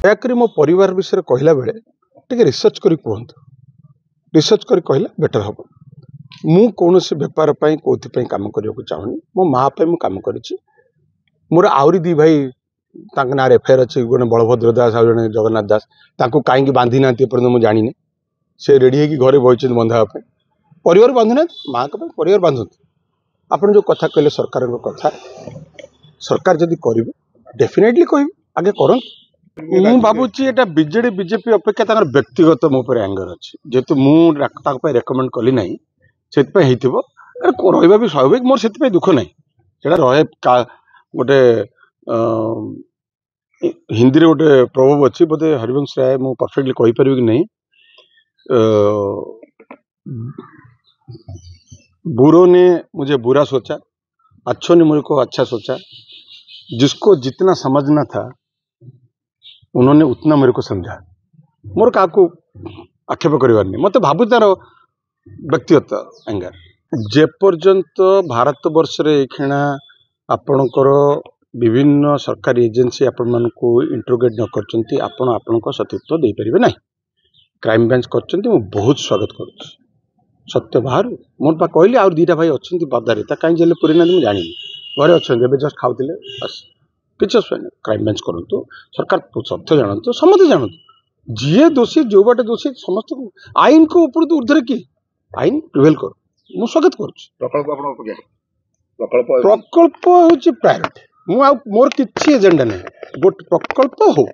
दयाकोरी मो परिवार विषय कहला बेले टिके रिसर्च करी कहतु रिसर्च करी कहला बेटर हम मु कौन से बेपार कौन काम करने चाहूनी मो माँ मु काम करी मोर आहरी दी भाई ना एफआईआर अच्छे गोटे बलभद्र दास आ जड़े जगन्नाथ दास कहीं बांधी ना मुझे जानी से रेडी है घरे बही बंधापे परिवार बांधु ना माँ का परिवार बांधु आपन जो कथा कहले सरकार कथा सरकार जदि करेंगे डेफिनेटली कह आगे कर भावुची एटा बीजेडी बीजेपी अपेक्षा व्यक्तिगत मो पर एंगर अच्छी जेहेतु मुझे रेकमेंड कली ना से रहा भी स्वाभाविक मोर से दुख ना से रहे गोटे हिंदी गोटे प्रभाव अच्छी बोधे हरिवंश राय मु परफेक्टली कहीपर कि नहीं बुरों ने मुझे बुरा सोचा अच्छों ने मुझे को अच्छा सोचा जिसको जितना समझना था उन्होंने उतना मेरे को समझा मोर क्या आक्षेप कर मत भावु तार व्यक्तिगत एंगर जेपर्यंत भारत वर्ष खेणा आपणकर विभिन्न सरकारी एजेंसी आपण मान को इंटरोगेट न करचंती आपण आपणक सतीत्व दे परिबे नहीं क्राइम ब्रांच करचंती मु बहुत स्वागत करूँ सत्य बाहर मोर पा कहली आ दीटा भाई अच्छा बदारी कहीं जेल पूरी ना मुझे जानी घरे अच्छा जस्ट खाऊे बस किसी असुविधा नहीं क्राइम ब्रांच करूँ सरकार सत्य जानतु समझे जानतु जी दोषी जो बाटे दोषी समस्त आईन को ऊपर तो ऊर्धे किए आईन प्रिवेल कर मु स्वागत करुँ प्रकल्प हूँ प्रायोरिटी मोर किसी एजेंडा नहीं गोटे प्रकल्प हो।